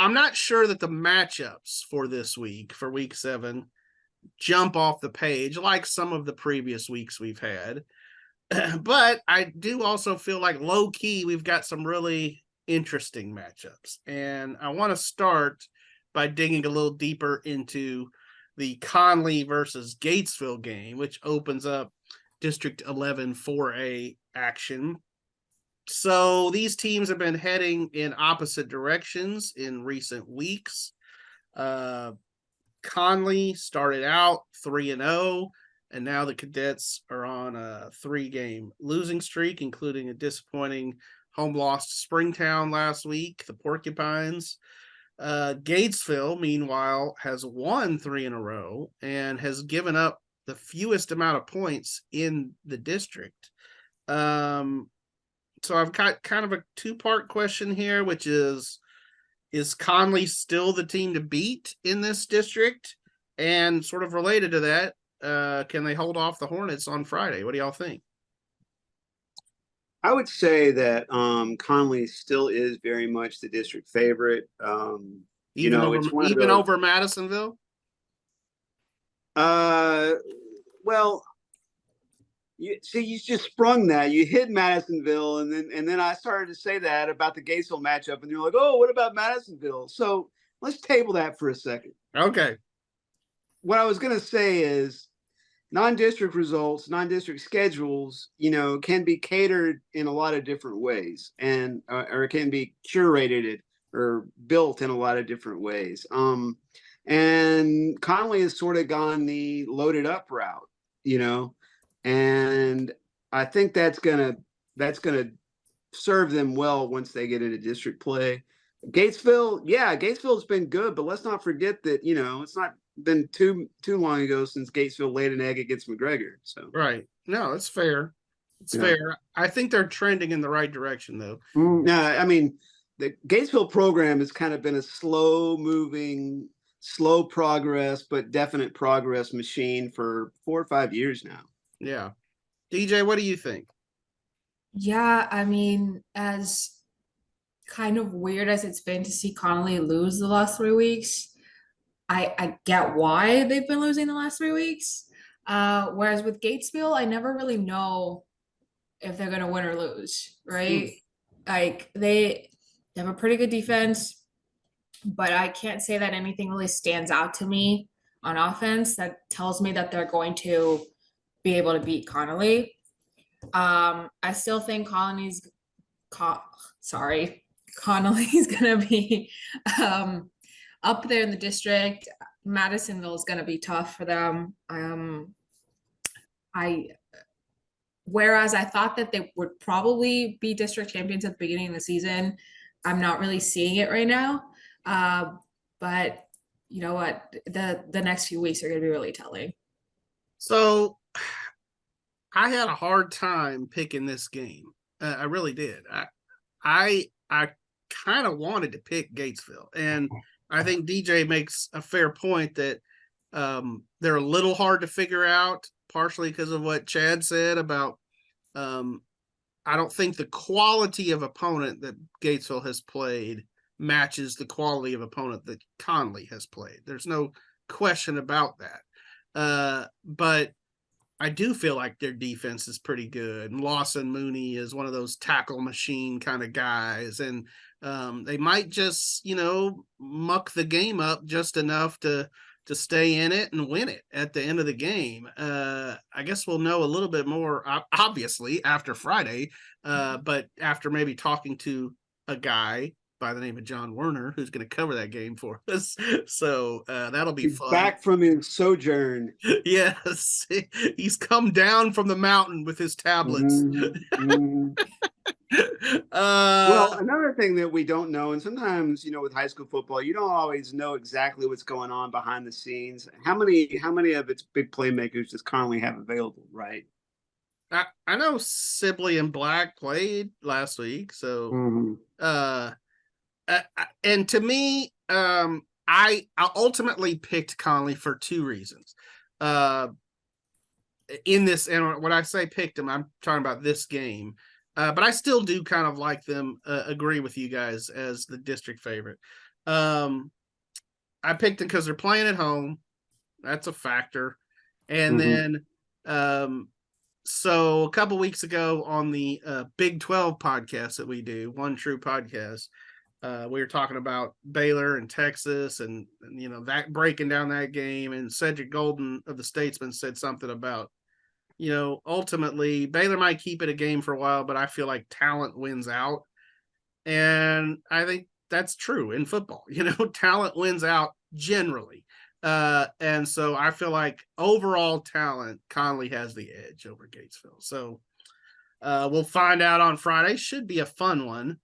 I'm not sure that the matchups for this week, for week 7, jump off the page like some of the previous weeks we've had. But I do also feel like low key we've got some really interesting matchups. And I want to start by digging a little deeper into the Connally versus Gatesville game, which opens up District 11 4A action. So these teams have been heading in opposite directions in recent weeks. Connally started out 3-0, and now the Cadets are on a 3-game losing streak, including a disappointing home loss to Springtown last week, the Porcupines. Gatesville, meanwhile, has won 3 in a row and has given up the fewest amount of points in the district. So I've got kind of a 2-part question here, which is Connally still the team to beat in this district? And sort of related to that, can they hold off the Hornets on Friday? What do y'all think? I would say that Connally still is very much the district favorite. Even over Madisonville? Well, you just sprung that. You hit Madisonville, and then I started to say that about the Gatesville matchup, and you're like, oh, what about Madisonville? So let's table that for a second. Okay. What I was going to say is non-district results, non-district schedules, can be catered in a lot of different ways, and or it can be curated or built in a lot of different ways. And Connally has sort of gone the loaded up route, and I think that's gonna serve them well once they get into district play. Gatesville's been good, but let's not forget that it's not been too long ago since Gatesville laid an egg against McGregor. So right, no, it's fair. It's fair. I think they're trending in the right direction, though. No, I mean the Gatesville program has kind of been a slow-moving, slow progress, but definite progress machine for 4 or 5 years now. Yeah. DJ, what do you think? Yeah, I mean, as kind of weird as it's been to see Connally lose the last 3 weeks, I get why they've been losing the last 3 weeks. Whereas with Gatesville, I never really know if they're gonna win or lose, right? Like they have a pretty good defense, but I can't say that anything really stands out to me on offense that tells me that they're going to be able to beat Connally. I still think Conally's gonna be up there in the district. Madisonville is gonna be tough for them. Whereas I thought that they would probably be district champions at the beginning of the season, I'm not really seeing it right now. But you know what? The next few weeks are gonna be really telling. So I had a hard time picking this game. I really did. I kind of wanted to pick Gatesville, and I think DJ makes a fair point that they're a little hard to figure out, partially because of what Chad said about I don't think the quality of opponent that Gatesville has played matches the quality of opponent that Connally has played. There's no question about that. But I do feel like their defense is pretty good. And Lawson Mooney is one of those tackle machine kind of guys. And they might just, muck the game up just enough to stay in it and win it at the end of the game. I guess we'll know a little bit more, obviously, after Friday. But after maybe talking to a guy by the name of John Werner, who's going to cover that game for us. So that'll be fun. Back from his sojourn. Yes. He's come down from the mountain with his tablets. Well, another thing that we don't know, and sometimes, with high school football, you don't always know exactly what's going on behind the scenes. How many of its big playmakers does Connally have available, right? I know Sibley and Black played last week. So, and to me, I ultimately picked Connally for 2 reasons. In this, and when I say picked him, I'm talking about this game. But I still do kind of like them, agree with you guys as the district favorite. I picked it because they're playing at home. That's a factor. And then, so a couple weeks ago on the Big 12 podcast that we do, One True Podcast, we were talking about Baylor and Texas and that breaking down that game. And Cedric Golden of the Statesman said something about, ultimately Baylor might keep it a game for a while, but I feel like talent wins out. And I think that's true in football. Talent wins out generally. And so I feel like overall talent, Connally has the edge over Gatesville. So we'll find out on Friday. Should be a fun one.